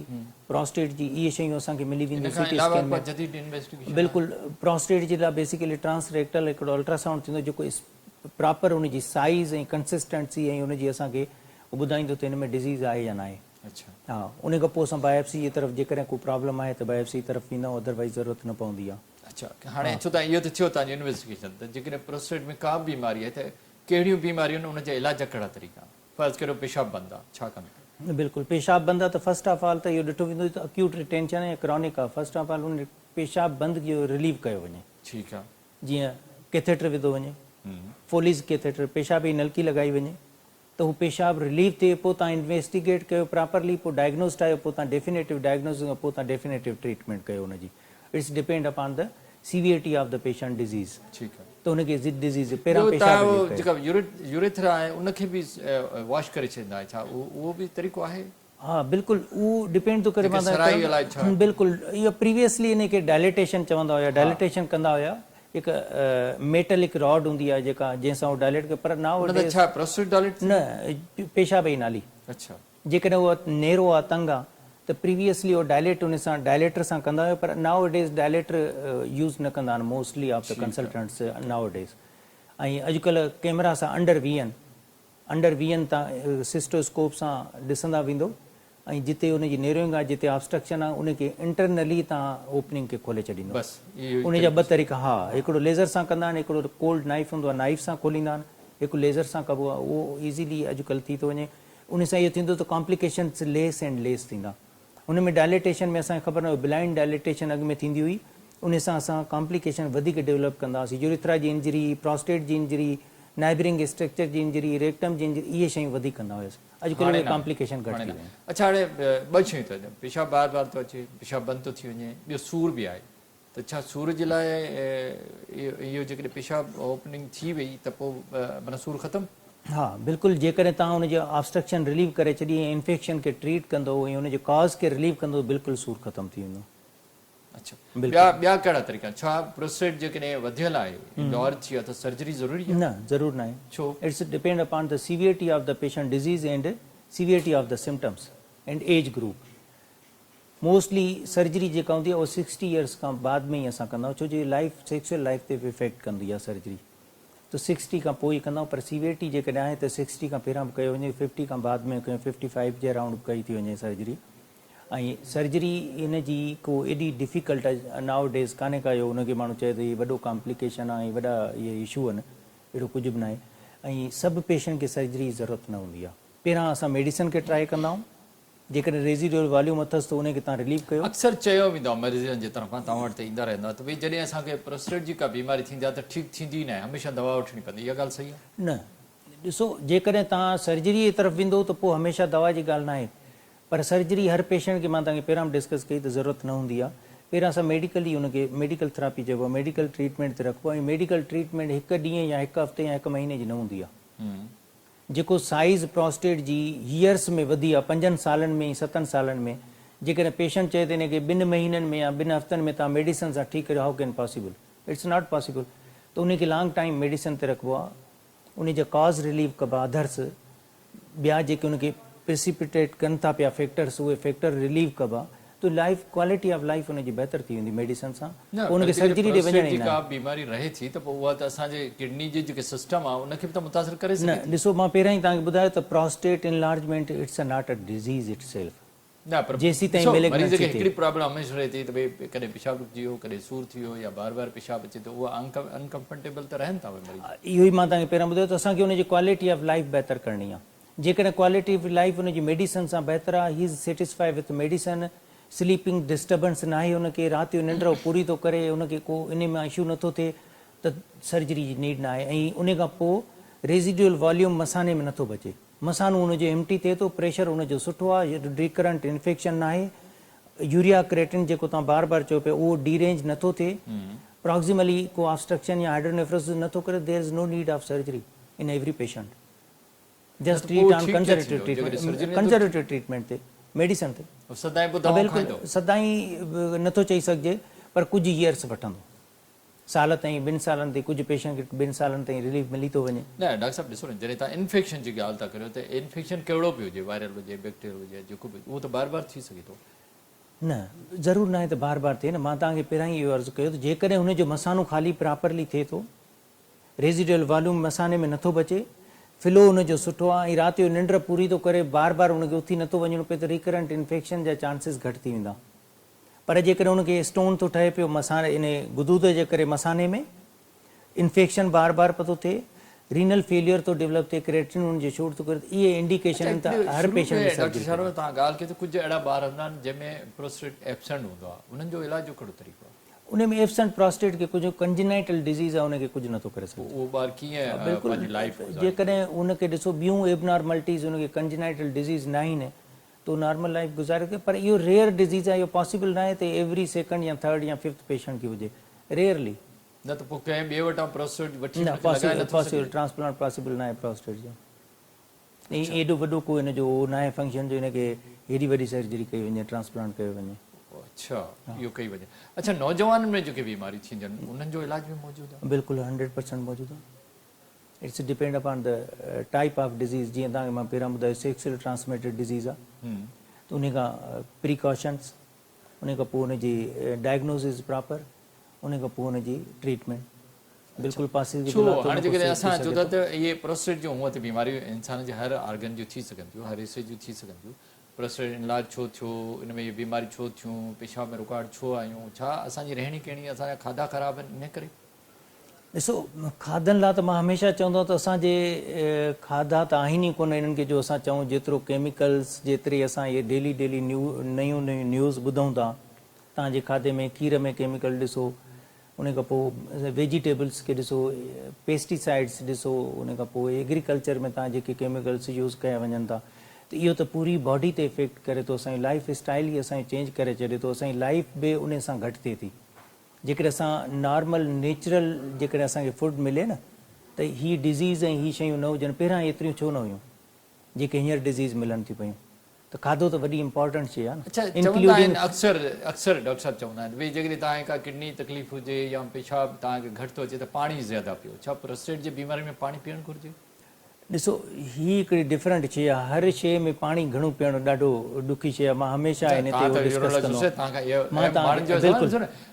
प्रोस्टेट जी, इहे शयूं असांखे मिली वेंदियूं CT स्कैन में. बिल्कुलु प्रोस्टेट जे लाइ बेसिकली ट्रांसरेक्टल हिकिड़ो अल्ट्रासाउंड थींदो जेको प्रॉपर उनजी साइज़ ऐं कंसिस्टेंसी ऐं उनजी असांखे ॿुधाईंदो त हिन में डिज़ीज़ आहे या न आहे। अच्छा हा, उन खां पोइ असां बायोप्सी जी तरफ़ जेकॾहिं को प्रॉब्लम आहे त बायोप्सी तरफ़ वेंदा आहियूं, अदरवाइज़ ज़रूरत न पवंदी आहे। अच्छा हाणे छो त इहो त थियो तव्हांजी इन्वेस्टिगेशन त जेकॾहिं प्रोस्टेट में का बि बीमारी आहे त कहिड़ियूं बीमारियूं आहिनि उनजा इलाज कहिड़ा तरीक़ा फ़र्ज़ु करियो पेशाब बंदि आहे छा कंदा? बिल्कुलु, पेशाब बंदि आहे त फस्ट ऑफ ऑल त इहो ॾिठो वेंदो त अक्यूट रिटेंशन या क्रॉनिक आहे। फस्ट ऑफ ऑल उन पेशाब बंदि जो रिलीव कयो वञे, ठीकु आहे। जीअं कैथेटर विधो वञे, फोलिस कैथेटर, पेशाब जी नलकी लॻाई वञे त हू पेशाब रिलीव थिए, पोइ तव्हां इन्वेस्टिगेट कयो प्रॉपरली, पोइ डायग्नोस्ड आयो, पोइ तव्हां डेफिनेटिव डायग्नोसिस, पोइ तव्हां डेफिनेटिव ट्रीटमेंट कयो हुनजी। It's depend upon the severity of the patient disease. ठीकु आहे। त हुनखे डिज़ीज़ पहिरियां पेशाब relieve कयो। जेका यूरेथ्रा आहे उनखे बि वॉश करे छॾींदा आहे छा उहो बि तरीक़ो आहे? हा बिल्कुलु, उहो डिपेंड थो करे। सराई इलाज छा? बिल्कुलु, इहो प्रीवियसली इन खे डायलिटेशन चवंदा हुया, डायलिटेशन कंदा हुया। हिकु मेटलिक रॉड हूंदी आहे जेका जंहिंसां उहो डायलेट करे, पर नाउ छा प्रोस्टेट डायलेट न पेशाब जी नाली। अच्छा, जेकॾहिं उहो नेरो आहे, तंग आहे, त प्रीवियसली उहो डायलेट उन सां डायलेटर सां कंदा हुया, पर नाउ डेज़ डायलेटर यूज़ न कंदा आहिनि mostly of the consultants now days. ऐं अॼुकल्ह कैमरा सां अंडर वीहनि तव्हां सिस्टोस्कोप सां ॾिसंदा वेंदो, ऐं जिते उनजी नेरोइंग आहे, जिते ऑब्स्ट्रक्शन आहे, उनखे इंटरनली तव्हां ओपनिंग खे खोले छॾींदो। उनजा ॿ तरीक़ा, हा, हिकिड़ो लेज़र सां कंदा आहिनि, हिकिड़ो कोल्ड नाइफ हूंदो आहे, नाइफ सां खोलींदा आहिनि, हिकु लेज़र सां कबो आहे, उहो ईज़ीली अॼुकल्ह थी थो वञे। उन सां इहो थींदो त कॉम्प्लिकेशन्स लेस एंड लेस थींदा। उन में डायलिटेशन में असांखे ख़बर न हुई, ब्लाइंड डायलिटेशन अॻु में थींदी हुई, उन सां असां कॉम्प्लिकेशन वधीक डेवलप कंदा हुआसीं। यूरिथ्रा जी इंजरी, प्रोस्टेट जी इंजरी, नाइबरिंग स्ट्रक्चर जी इंजरी, रेक्टम जी इंजरी, इहे शयूं वधीक कंदा हुआसीं। अॼुकल्ह कॉम्प्लिकेशन घटि थी विया आहिनि। अच्छा हाणे ॿ शयूं थो अचनि, पेशाब बार बार थो अचे, पेशाब बंदि थो थी वञे, ॿियो सूर बि आहे, त छा सूर जे लाइ इहो जेकॾहिं पेशाब ओपनिंग थी वई त पोइ माना सूर ख़तमु? हा बिल्कुलु, जेकॾहिं तव्हां उनजो ऑब्स्ट्रक्शन रिलीव करे छॾी ऐं इन्फेक्शन खे ट्रीट कंदो ऐं उनजे कॉज़ खे रिलीव कंदो, बिल्कुलु सूर ख़तमु थी वेंदो। अच्छा, ॿिया कहिड़ा तरीक़ा? छा प्रोस्टेट जेकॾहिं वधियल आहे, इंडोर थी आहे, त सर्जरी ज़रूरी आहे? न, ज़रूरु न आहे। छो? It's depend upon the severity of the patient disease and severity of the symptoms and age group. Mostly surgery जेका हूंदी आहे उहा 60 ईयर्स खां बाद में ई असां कंदा आहियूं, छो जो लाइफ सेक्सुअल लाइफ ते बि इफेक्ट कंदी आहे सर्जरी, त 60 खां पोइ ई कंदा आहियूं। पर सीवियरिटी जेकॾहिं आहे त 60 खां पहिरियां बि कयो वञे, 50 खां बाद में कयो, 55 जे अराउंड कई थी वञे सर्जरी। ऐं सर्जरी इन जी को एॾी डिफिकल्ट नाउ डेज़ कान्हे का, हुनखे माण्हू चए त हीउ वॾो कॉम्प्लिकेशन आहे, वॾा इहे इशू आहिनि, अहिड़ो कुझु बि न आहे। ऐं सभु पेशेंट खे सर्जरी जी ज़रूरत न हूंदी आहे। पहिरां असां मेडिसिन खे ट्राई कंदा आहियूं, जेकॾहिं रेज़िडुअल वॉल्यूम अथसि त उनखे तव्हां रिलीव कयो। अक्सर चयो वेंदो आहे मरीज़नि जे तरफ़ां, तव्हां वटि त ईंदा रहंदा त भई जॾहिं असांखे प्रोस्टेट जी का बीमारी थींदी आहे त ठीकु थींदी न आहे, हमेशह दवा वठणी पवंदी, इहा ॻाल्हि सही आहे? न, ॾिसो, जेकॾहिं तव्हां सर्जरी जी तरफ़ वेंदो त पोइ हमेशह दवा जी ॻाल्हि न आहे, पर सर्जरी हर पेशेंट खे मां तव्हांखे पहिरां बि डिस्कस कई त ज़रूरत न हूंदी आहे। पहिरां असां मेडिकली हुनखे मेडिकल थेरापी चइबो आहे, मेडिकल ट्रीटमेंट ते रखिबो आहे। ऐं मेडिकल ट्रीटमेंट हिकु ॾींहुं या हिकु हफ़्ते या हिकु महीने जी न हूंदी आहे। जेको साइज़ प्रोस्टेट जी हीयर्स में वधी आहे, 5 सालनि में 7 सालनि में, जेकॾहिं पेशेंट चए त हिनखे 2 महीननि में या 2 हफ़्तनि में तव्हां मेडिसिन सां ठीकु करियो, how can possible? It's not possible. त उनखे लॉन्ग टाइम मेडिसिन ते रखिबो आहे, उनजा कॉज़ रिलीव कबा, अदर्स ॿिया जेके उनखे प्रेसिपिटेट कनि था पिया फैक्टर्स, उहे फैक्टर रिलीव कबा, त लाइफ क्वालिटी ऑफ लाइफ उनजी बहितर थी वेंदी मेडिसिन सां। उनखे सर्जरी ॾे वञण ई न। का बीमारी रहे थी त पोइ उहा त असांजे किडनी जी जेके सिस्टम आहे उनखे बि त मुतासिर करे सघे न। ॾिसो, मां पहिरियां ई तव्हांखे ॿुधायो त prostate enlargement it's not a disease itself. न, पर जेसीं ताईं मरीज़ खे हिकिड़ी प्रॉब्लम हमेशह रहे थी त भई कॾहिं पेशाब रुकिजी वियो, कॾहिं सूर थी वियो या बार बार पेशाब अचे त उहा अनकंफर्टेबल त रहनि था मरीज़। इहो ई मां तव्हांखे पहिरियां ॿुधायो त असांखे उनजी क्वालिटी ऑफ लाइफ बहितर करणी आहे। जेकॾहिं क्वालिटी ऑफ लाइफ उनजी मेडिसिन सां बहितर आहे, he is satisfied with medicine, sleeping disturbance न आहे हुनखे, राति जो निंड पूरी थो करे, उनखे को इन में इशू नथो थिए, त सर्जरी जी नीड न आहे। ऐं उन खां पोइ रेज़िडुअल वॉल्यूम मसाने में नथो बचे, मसानो उनजो एम्प्टी थिए थो, प्रेशर उनजो सुठो आहे, रिकरेंट इन्फेक्शन न आहे, यूरिया क्रिएटिन जेको तव्हां बार बार चओ पिया उहो डीरेंज नथो थिए, प्रॉक्सिमली को ऑब्स्ट्रक्शन या हाइड्रोनेफ्रोसिस नथो करे, there is no need of surgery in every patient. Just treat on conservative treatment, conservative treatment ते, मेडिसिन ते। बिल्कुलु सदाईं नथो चई सघिजे, पर कुझु ईयर्स वठंदो, साल ताईं, 2 सालनि ताईं, कुझु पेशेंट खे 2 सालनि ताईं रिलीफ मिली थो वञे। न डॉक्टर साहब ॾिसो न, जॾहिं तव्हां इन्फेक्शन जी ॻाल्हि था करियो त इन्फेक्शन कहिड़ो बि हुजे, वायरल हुजे, बैक्टीरियल हुजे, जेको बि, उहो त बार बार थी सघे थो। न, ज़रूरु न आहे त बार बार थिए न। मां तव्हांखे पहिरियां ई इहो अर्ज़ु कयो त जेकॾहिं हुनजो मसानो ख़ाली प्रॉपरली थिए थो, रेजिडुअल वॉल्यूम मसाने में नथो बचे, फ्लो उनजो सुठो आहे, ऐं राति जो निंड पूरी थो करे, बार बार उनखे उथी नथो वञिणो पए, त रिकरेंट इन्फेक्शन जा चांसिस घटि थी वेंदा। पर जेकॾहिं उनखे स्टोन थो ठहे पियो मसाने इन गुदूद जे करे मसाने में, इन्फेक्शन बार बार पतो थिए, रीनल फेलियर थो डेवलप थिए, क्रिएटिनिन जो शोर थो करे, इहे इंडिकेशन त हर पेशेंट में डॉक्टर शर्मा तव्हां ॻाल्हि कयो त कुझु अहिड़ा ॿार हूंदा आहिनि जंहिंमें प्रोस्टेट एब्सेंट हूंदो आहे, उन्हनि जो इलाज जो कहिड़ो तरीक़ो आहे? उन में एब्सेंट प्रोस्टेट खे कुझु कंजेनाइटल डिज़ीज़ आहे, उनखे कुझु नथो करे सघे। उहो ॿार कीअं पंहिंजी लाइफ जेकॾहिं उनखे ॾिसो ॿियूं एबनॉर्मलिटीज़ उनखे कंजेनाइटल डिज़ीज़ न आहिनि त नॉर्मल लाइफ गुज़ारे थो, पर इहो रेयर डिज़ीज़ आहे, इहो पॉसिबल न आहे त एवरी सेकंड या थर्ड या फिफ्थ पेशेंट खे हुजे, रेयरली। न त पोइ कंहिं ॿिए वटां प्रोस्टेट वठी न पॉसिबल ट्रांसप्लांट पॉसिबल न आहे प्रोस्टेट जो। एॾो वॾो को हिन जो न आहे फंक्शन जो हिनखे हेॾी वॾी सर्जरी कई वञे, ट्रांसप्लांट कयो वञे। अच्छा, इहो कई वञे। अच्छा, नौजवाननि में जेके बीमारी थींदियूं आहिनि उन्हनि जो इलाज बि मौजूदु आहे? बिल्कुलु 100% मौजूदु आहे। It's depend upon the type of disease. जीअं तव्हांखे मां पहिरियों ॿुधायो सेक्सुअल ट्रांसमिटेड डिज़ीज़ आहे, त उन खां प्रिकॉशन्स, उन खां पोइ उनजी डायग्नोसिस प्रॉपर, उन खां पोइ उनजी ट्रीटमेंट बिल्कुलु पॉसिबल। हाणे जेकॾहिं असां चऊं था त इहे प्रोस्टेट जो हूअं त बीमारियूं इंसान जे हर ऑर्गन जूं थी सघनि थियूं, हर हिसे जूं थी सघनि थियूं, प्रोस्टेट इलाज छो थियो, इन में इहे बीमारी छो थियूं, पेशाब में रुकावट छो आयूं, छा असांजी रहणी कहिड़ी, असांजा खाधा ख़राबु आहिनि इन करे? ॾिसो, खाधनि लाइ त मां हमेशह चवंदो आहियां त असांजे खाधा त आहिनि ई कोन इन्हनि खे जो असां चऊं, जेतिरो केमिकल्स, जेतिरी असां इहे डेली नयूं न्यूज़ ॿुधूं था। तव्हांजे खाधे में खीर में केमिकल ॾिसो, उन खां पोइ वेजिटेबल्स खे ॾिसो, पेस्टिसाइड्स ॾिसो, उन खां पोइ एग्रीकल्चर में तव्हां जेके केमिकल्स यूज़ कया वञनि था, त इहो त पूरी बॉडी ते इफेक्ट करे थो, असांजी लाइफ स्टाइल ई असांजी चेंज करे छॾे थो, असांजी लाइफ बि उन सां घटि थिए थी। जेकॾहिं असां नॉर्मल नेचुरल जेकॾहिं असांखे फूड मिले न, त हीअ डिज़ीज़ ऐं हीअ शयूं न हुजनि। पहिरां एतिरियूं छो न हुयूं जेके हींअर डिज़ीज़ मिलनि थियूं पियूं? त खाधो त वॾी इंपॉर्टेंट शइ आहे न। इंक्लूडिंग अक्सर डॉक्टर साहब चवंदा आहिनि भई जेकॾहिं तव्हांखे का किडनी तकलीफ़ हुजे या पेशाब तव्हांखे घटि थो अचे त पाणी ज़्यादा पियो। छा प्रोस्टेट जी बीमारी में पाणी पीअणु घुरिजे? ॾिसो, हीअ हिकिड़ी डिफरेंट शइ आहे, हर शइ में पाणी घणो पीअणु ॾाढो ॾुखी शइ आहे। मां हमेशह हिन ते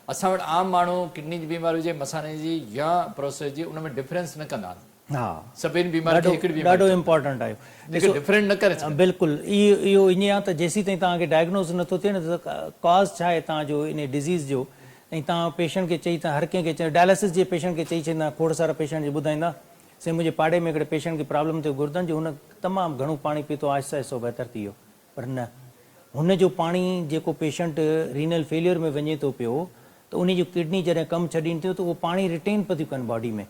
असां वटि आम माण्हू किडनी जी बीमारी हुजे, मसाने जी या प्रोस्टेट जी, उन में डिफरेंस न कंदा आहिनि। हा, सभिनी बीमारी ॾाढो इम्पोर्टेंट आहे, डिफरेंट न करे। बिल्कुलु इहो ईअं आहे त जेसीं ताईं तव्हांखे डायग्नोस नथो थिए न त कॉज़ छा आहे तव्हांजो इन डिज़ीज़ जो, ऐं तव्हां पेशेंट खे चई, तव्हां हर कंहिंखे चयो, डायलिसिस जे पेशेंट खे चई छॾींदा, खोड़ सारा पेशेंट ॿुधाईंदा, से मुंहिंजे पाड़े में हिकिड़े पेशेंट खे प्रॉब्लम थियो गुर्दनि जो, हुन तमामु घणो पाणी पीतो, आहिस्ता आहिस्ता बहितर थी वियो। पर न, हुनजो पाणी जेको पेशेंट रीनल फेलियर में वञे थो पियो, त उन जी किडनी जॾहिं कमु छॾीनि थियूं त उहो पाणी रिटेन पियो थियूं कनि बॉडी में,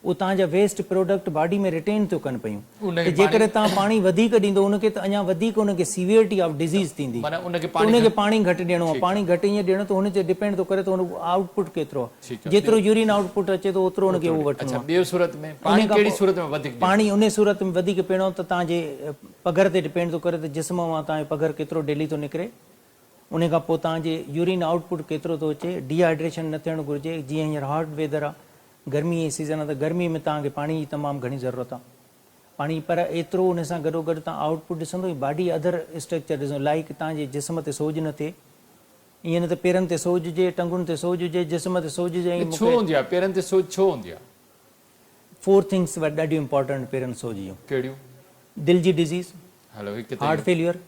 उहो तव्हांजा वेस्ट प्रोडक्ट बॉडी में रिटेन थियूं कनि पियूं। जेकॾहिं तव्हां पाणी वधीक ॾींदो उनखे, त अञा वधीक उनखे सीवियरिटी ऑफ डिज़ीज़ थींदी। उनखे पाणी घटि ॾियणो आहे, पाणी घटि ईअं ॾियणो त हुन ते डिपेंड थो करे त हुन आउटपुट केतिरो आहे, जेतिरो यूरिन आउटपुट अचे थो ओतिरो उनखे उहो वठिणो आहे। पाणी उन सूरत में वधीक पीअणो त तव्हांजे पघर ते डिपेंड थो करे त जिस्म मां तव्हांजो पघर केतिरो डेली थो निकिरे, उन खां पोइ तव्हांजे यूरिन आउटपुट केतिरो थो अचे। डिहाइड्रेशन न थियणु घुरिजे। जीअं हींअर हॉट वेदर आहे, गर्मी जी सीज़न आहे, त गर्मी में तव्हांखे पाणी जी तमामु घणी ज़रूरत आहे पाणी, पर एतिरो उन सां गॾो गॾु तव्हां आउटपुट ॾिसंदो, बॉडी अदर स्ट्रक्चर ॾिसंदो, लाइक तव्हांजे जिस्म ते सोज न थिए, ईअं न त पेरनि ते सोज हुजे, टंगुनि ते सोज हुजे, जिस्म ते सोज हुजे। पेरनि ते सोज छो हूंदी आहे? 4 थिंग्स ॾाढियूं इंपॉर्टेंट पेरनि सोज जूं। कहिड़ियूं? दिलि जी disease, heart failure,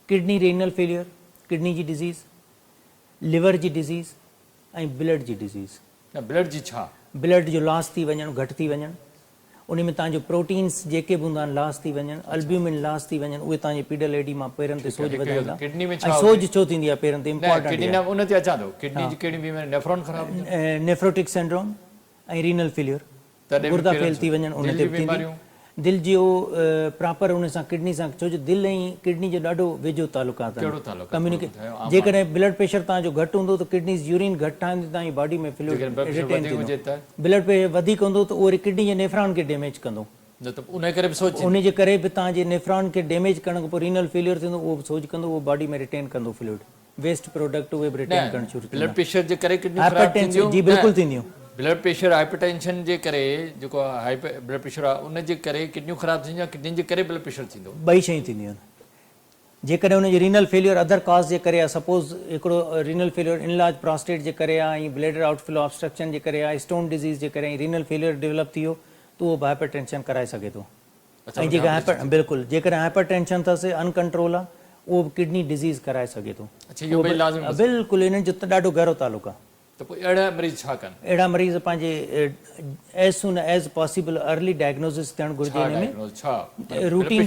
kidney renal failure, kidney जी डिज़ीज़, लिवर जी डिज़ीज़ ऐं ब्लड जी डिज़ीज़। ब्लड जी छा? ब्लड जो लॉस थी वञणु, घटि थी वञणु, उन में तव्हांजो प्रोटीन्स जेके बि हूंदा आहिनि लॉस थी वञनि, अल्ब्यूमिन लॉस थी वञनि, उहे तव्हांजे पीडल एडी मां पेरनि ते सोज वधाईंदा। सोज छो थींदी आहे पेरनि ते? नेफ्रोटिक सिंड्रोम ऐं रीनल फेलियर, गुर्दा फेल थी वञनि, उन ते थींदी। दिलि जो प्रॉपर उन सां किडनी सां, छो जो दिलि ऐं किडनी जो ॾाढो वेझो तालुकात आहे, कम्युनिकेट। जेकॾहिं ब्लड प्रेशर तव्हांजो घटि हूंदो त किडनी यूरिन घटि ठाहींदी, तव्हांजी बॉडी में फ्लूइड रिटेन थींदो। ब्लड प्रेशर वधीक हूंदो त उहो किडनी जे नेफ्रॉन खे डैमेज कंदो, उन जे करे बि तव्हांजे नेफ्रॉन खे डैमेज करण खां पोइ रीनल फेलियर थींदो, उहो सोज कंदो, उहो बॉडी में रिटेन कंदो फ्लूइड, वेस्ट प्रोडक्ट उहे बि रिटेन करणु शुरू। ब्लड प्रेशर जे करे जी बिल्कुलु थींदियूं। ब्लड प्रेशर हाइपरटेंशन जे करे जेको ब्लड प्रेशर आहे उन जे करे किडनियूं ख़राबु थींदियूं, किडनी जे करे ब्लड प्रेशर थींदो, ॿई शयूं थींदियूं आहिनि। जेकॾहिं हुनजी रीनल फेलियर अदर कॉज जे करे आहे, सपोज़ हिकिड़ो रीनल फेलियर इनलार्ज प्रोस्टेट जे करे आहे, ऐं ब्लैडर आउटफ्लो ऑब्स्ट्रक्शन जे करे आहे, स्टोन डिज़ीज़ जे करे रीनल फेलियर डेवलप थी वियो त उहो हाइपर टेंशन कराए सघे थो। ऐं जेका बिल्कुलु जेकॾहिं हाइपर टेंशन अथसि अनकंट्रोल आहे उहो बि किडनी डिज़ीज़ कराए सघे थो। बिल्कुलु इन्हनि जो त ॾाढो गहरो तालुक़ु आहे। त पोइ अहिड़ा मरीज़ छा कनि? अहिड़ा मरीज़ पंहिंजे as soon as possible early diagnosis थियणु घुरिजे। हिन में रूटीन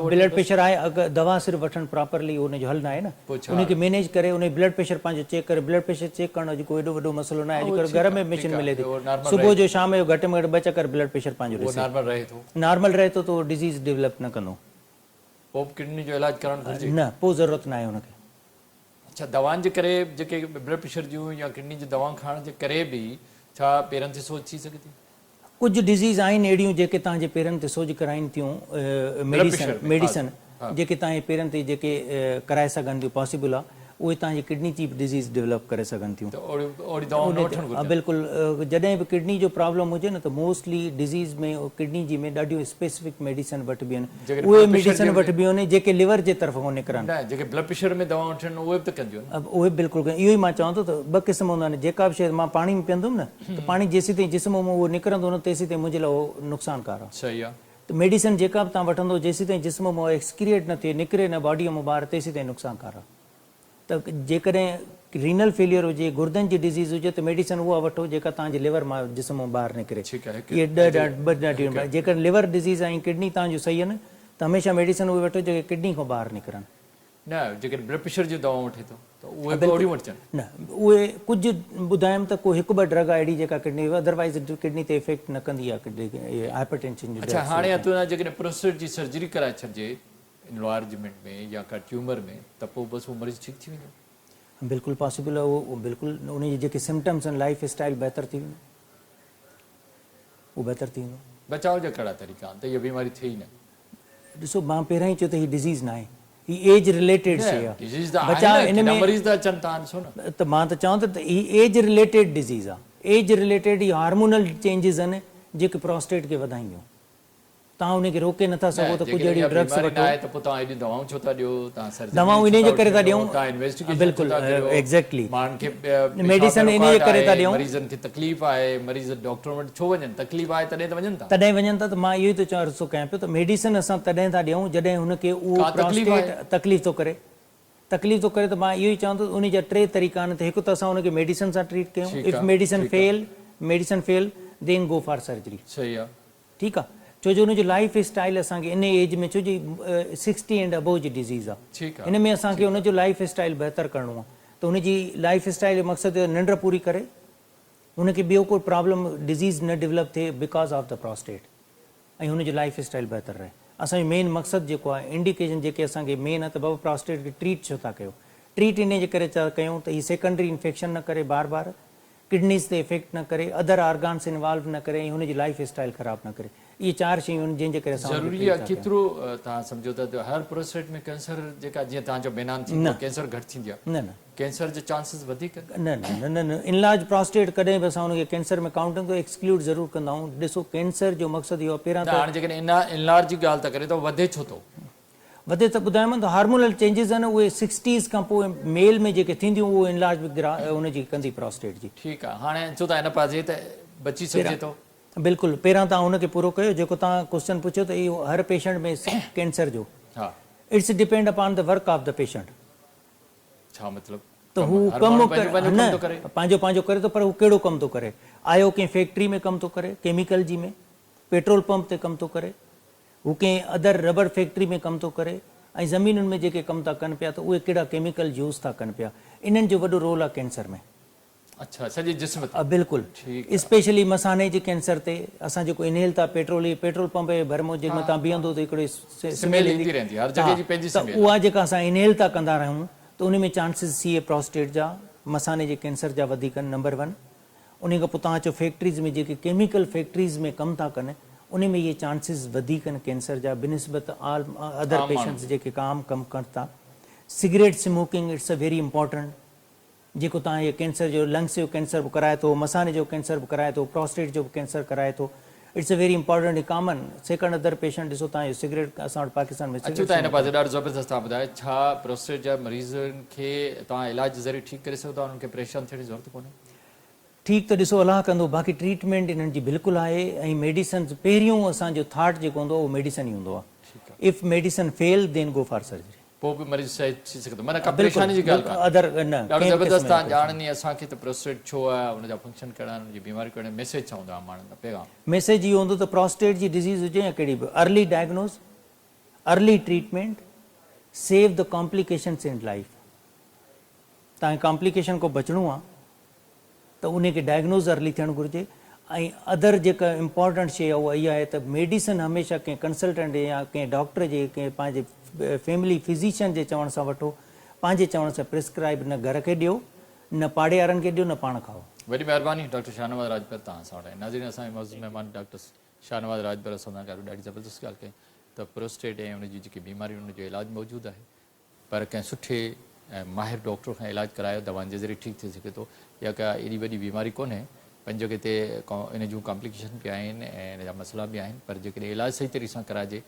ब्लड प्रेशर आहे, अगरि दवा सिर्फ़ु वठणु प्रॉपरली उनजो हल न आहे न, उनखे मैनेज करे उन ब्लड प्रेशर पंहिंजो चेक करे। ब्लड प्रेशर चेक करणु अॼु कोई एॾो वॾो मसइलो न आहे, अॼुकल्ह घर में मशीन मिले थी, सुबुह जो शाम जो घटि में घटि 2 चकर ब्लड प्रेशर पंहिंजो नॉर्मल रहे थो त उहो डिज़ीज़ डेवलप न कंदो। पोइ किडनी जो इलाज करणु घुरिजे न, पोइ ज़रूरत न आहे हुनखे। अच्छा, दवाउनि जे करे जेके ब्लड प्रेशर जूं या किडनी जी दवाऊं खाइण जे करे बि छा पेरनि ते सोज थी सघे थी? कुझु डिज़ीज़ आहिनि अहिड़ियूं जेके तव्हांजे पेरनि ते सोज कराइनि थियूं, मेडिसन जेके तव्हांजे पेरनि ते जेके कराए सघनि थियूं पॉसिबल आहे, उहे तव्हांजी किडनी जी डिज़ीज़ डेवलप करे सघनि थियूं। बिल्कुलु जॾहिं बि किडनी जो प्रॉब्लम हुजे न त मोस्टली डिज़ीज़ में किडनी जी में ॾाढियूं स्पेसिफिक मेडिसिन वठिबियूं आहिनि। उहे मेडिसिन वठिबियूं आहिनि जेके लिवर जे तरफ़ां निकिरनि। जेके ब्लड प्रेशर में दवाऊं वठनि उहे बि त कंदियूं आहिनि। उहे बिल्कुलु इहो ई मां चवां थो त 2 क़िस्म हूंदा आहिनि। जेका बि शइ मां पाणी में पीअंदुमि न त पाणी जेसीं ताईं जिस्म में उहो निकिरंदो न तेसीं ताईं मुंहिंजे लाइ उहो नुक़सानकार आहे। सही आहे। त मेडिसिन जेका बि तव्हां वठंदो जेसीं ताईं जिस्म में एक्सक्रिएट न थिए, निकिरे न बॉडीअ में ॿाहिरि, तेसीं ताईं नुक़सानकार आहे। त जेकॾहिं रीनल फेलियर हुजे, गुर्दनि जी डिज़ीज़ हुजे त मेडिसिन उहा वठो जेका तव्हांजे लिवर मां जिस्म मां ॿाहिरि निकिरे। इहे ॾाढियूं जेकॾहिं लिवर डिज़ीज़ ऐं किडनी तव्हांजूं सही आहिनि त हमेशह मेडिसिन उहे वठो जेके किडनी खां ॿाहिरि निकिरनि। न जेके ब्लड प्रेशर जी दवाऊं वठे थो त उहे बि वठनि न, उहे कुझु ॿुधायमि त को 1-2 ड्रग आहे अहिड़ी जेका किडनी, अदरवाइज़ किडनी ते इफेक्ट न कंदी आहे हाइपर टेंशन जी। अच्छा, हाणे जेकॾहिं प्रोस्टेट जी सर्जरी कराए छॾिजे इनलार्जमेंट में या का ट्यूमर में त पोइ बसि उहो मरीज़ ठीकु थी वेंदो? बिल्कुलु पॉसिबल आहे। उहो बिल्कुलु उनजी जेके सिम्टम्स आहिनि, लाइफ स्टाइल बहितर थी वेंदो, उहो बहितर थी वेंदो। बचाव जा कहिड़ा तरीक़ा आहिनि त इहा बीमारी थिए ई न? ॾिसो, मां पहिरियों ई चयो त हीअ डिज़ीज़ न आहे, हीअ एज रिलेटेड शइ आहे। बचाव इन में मरीज़ त अचनि था ॾिसो न। त मां त चवां त हीअ एज रिलेटेड डिज़ीज़ आहे। एज रिलेटेड इहे हार्मोनल चेंजिस आहिनि जेके प्रोस्टेट खे वधाईंदियूं। तव्हां उनखे रोके नथा सघो त कुझु अहिड़ियूं ड्रग्स वठो। दवाऊं इन जे करे था ॾियूं। बिल्कुलु एग्ज़ैक्टली मेडिसिन इन जे करे था ॾियूं। मरीज़नि खे तकलीफ़ आहे, मरीज़ डॉक्टर वटि छो वञनि? तकलीफ़ आहे तॾहिं त वञनि था। तॾहिं वञनि था। त मां इहो ई थो चवां, अर्ज़ो कयां पियो त मेडिसिन असां तॾहिं था ॾियूं जॾहिं हुनखे उहो तकलीफ़ थो करे। तकलीफ़ थो करे त मां इहो ई चवां थो उन जा 3 तरीक़ा आहिनि। त हिकु त असां हुनखे मेडिसिन सां ट्रीट कयूं। If medicine fail then go for surgery. सही आहे, ठीकु आहे। छो जो हुनजो लाइफ स्टाइल असांखे इन एज में, छो जी 60 एंड अबव जी डिज़ीज़ आहे, इन में असांखे हुनजो लाइफ स्टाइल बहितर करिणो आहे। त हुनजी लाइफ स्टाइल जो मक़सदु निंड पूरी करे, हुनखे ॿियो कोई प्रॉब्लम डिज़ीज़ न डेवलप थिए बिकॉज ऑफ द प्रोस्टेट, ऐं हुनजो लाइफ स्टाइल बहितर रहे। असांजो मेन मक़सदु जेको आहे, इंडिकेशन जेके असांखे मेन आहे त बाबा प्रोस्टेट खे ट्रीट छो था कयो? ट्रीट इन जे करे था कयूं त हीअ सेकेंडरी इन्फेक्शन न करे, बार बार किडनीज़ ते इफेक्ट न करे, अदर ऑर्गन्स इन्वॉल्व न करे, ऐं हुनजी लाइफ स्टाइल ख़राबु न करे। इहे 4 शयूं आहिनि जंहिंजे करे ज़रूरी आहे। केतिरो तव्हां सम्झो था त हर प्रोस्टेट में कैंसर जेका जीअं तव्हांजो बेनान थींदो कैंसर घटि थींदी आहे? न, कैंसर जो चांसिस वधीक? न इनलार्ज प्रोस्टेट कॾहिं बि असां हुनखे कैंसर में काउंट कंदो एक्सक्लूड ज़रूरु कंदा आहियूं। ॾिसो, कैंसर जो मक़सदु इहो आहे पहिरां त हाणे जेकॾहिं इनलार्ज जी ॻाल्हि था करे त वधे छो थो? वधे त ॿुधायोमांव त हार्मोनल चेंजिस आहिनि, उहे 60s खां पोइ मेल में जेके थींदियूं उहो इनलार्ज हुनजी कंदी प्रोस्टेट जी। ठीकु आहे। हाणे चओ था हिन पासे त बची सघे थो? बिल्कुलु। पहिरां तव्हां हुनखे पूरो कयो जेको तव्हां क्वेश्चन पुछियो त इहो हर पेशेंट में कैंसर जो। It's depend upon the work of the patient. छा मतिलबु? त हू कमु पंहिंजो करे थो, पर हू कहिड़ो कमु थो करे? आयो कंहिं फैक्ट्री में कमु थो करे, केमिकल जी में, पेट्रोल पंप ते कमु थो करे, हू कंहिं अदर रबर फैक्ट्री में कमु थो करे, ऐं ज़मीनुनि में जेके कमु था कनि पिया त उहे कहिड़ा केमिकल यूज़ था कनि पिया। इन्हनि जो वॾो रोल आहे कैंसर में। अच्छा, सॼे जिस्म ते? बिल्कुलु। स्पेशली मसाने जे कैंसर ते असां जेको इनहेल था पेट्रोल पंप जे भरमो जंहिंमें तव्हां बीहंदो त हिकिड़े स्मेल ईंदी रहंदी आहे, हर जॻह जी पंहिंजी स्मेल। उहा जेका असां इनहेल था कंदा रहूं त उन में चांसिस सीए प्रोस्टेट जा, मसाने जे कैंसर जा वधीक आहिनि, नंबर 1। उन खां पोइ तव्हां चओ फैक्ट्रीज़ में जेके केमिकल फैक्ट्रीज़ में कमु था कनि उन में इहे चांसिस वधीक आहिनि कैंसर जा बिनिस्बत आल अदर पेशेंट्स जेके आम कमु कनि था। Cigarette smoking it's a very important, जेको तव्हां इहे कैंसर जो लंग्स जो कैंसर बि कराए थो, मसाने जो कैंसर बि कराए थो, प्रोस्टेट जो बि कैंसर कराए थो। It's a very important common second other patient ॾिसो तव्हांजो सिगरेट असां वटि पाकिस्तान में अचूं था हिन पासे ॾाढो ज़बरदस्त तव्हां ॿुधायो छा प्रोस्टेट जा मरीज़नि खे तव्हां इलाज ज़रिए ठीकु करे सघो था उन्हनि खे परेशान थियण जी ज़रूरत कोन्हे ठीकु त ॾिसो अलाह कंदो बाक़ी ट्रीटमेंट इन्हनि जी बिल्कुलु आहे ऐं मेडिसन पहिरियों असांजो थाट जेको हूंदो आहे उहो मेडिसन ई हूंदो आहे if medicine fail then go for surgery पोइ बि मरीज़ सही थी सघे थो माना का परेशानी जी ॻाल्हि कान्हे अदर न ॾाढो ज़बरदस्त तव्हां ॼाणनी असांखे त प्रोस्टेट छो आहे हुनजा फंक्शन कहिड़ा आहिनि हुनजी बीमारी कहिड़ा मैसेज छा हूंदो आहे माण्हुनि जो पैगाम मैसेज इहो हूंदो त प्रोस्टेट जी डिज़ीज़ हुजे या कहिड़ी बि early diagnose early treatment save the complications in life तव्हांखे कॉम्प्लिकेशन को बचणो आहे त उनखे डायग्नोज़ अर्ली थियणु घुरिजे ऐं अदर जेका इम्पॉर्टेंट शइ आहे उहा इहा आहे त मेडिसिन हमेशह कंहिं कंसल्टेंट या कंहिं डॉक्टर जे कंहिं पंहिंजे फैमिली फिज़िशियन जे चवण सां वठो पंहिंजे चवण सां प्रिस्क्राइब न घर खे ॾियो न पाड़े वारनि खे ॾियो न पाण खाओ वॾी महिरबानी डॉक्टर शाहनवाज़ राजपर तव्हां सां वटि नाज़रीन असांजे मौजूद महिमान डॉक्टर शाहनवाज़ राजपर असां सां गॾु ॾाढी ज़बरदस्त ॻाल्हि कई त प्रोस्टेट ऐं उनजी जेकी बीमारी उनजो इलाजु मौजूदु आहे पर कंहिं सुठे ऐं माहिर डॉक्टर खां इलाजु करायो दवाउनि जे ज़रिए ठीकु थी सघे थो या का एॾी वॾी बीमारी कोन्हे पंहिंजो किथे इन जूं कॉम्प्लिकेशन बि आहिनि ऐं इन जा मसइला बि आहिनि पर जेकॾहिं इलाजु सही तरीक़े सां कराइजे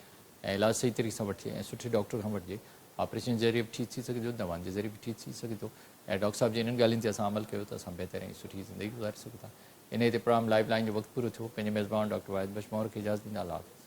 ऐं इलाजु सही तरीक़े सां वठिजे ऐं सुठे डॉक्टर खां वठिजे ऑपरेशन ज़रिए बि ठीकु थी सघे थो दवाउनि जे ज़रिए बि ठीकु थी सघे थो ऐं डॉक्टर साहिब जी इन्हनि ॻाल्हियुनि ते असां अमल कयो त असां बहितर ऐं सुठी ज़िंदगी गुज़ारे सघूं था इन ते प्रोग्राम लाइव लाइन जो वक़्तु पूरो थियो पंहिंजे मेज़बान डॉक्टर वाहिद बशमौर खे इजाज़त ॾींदा अल्लाह हाफ़िज़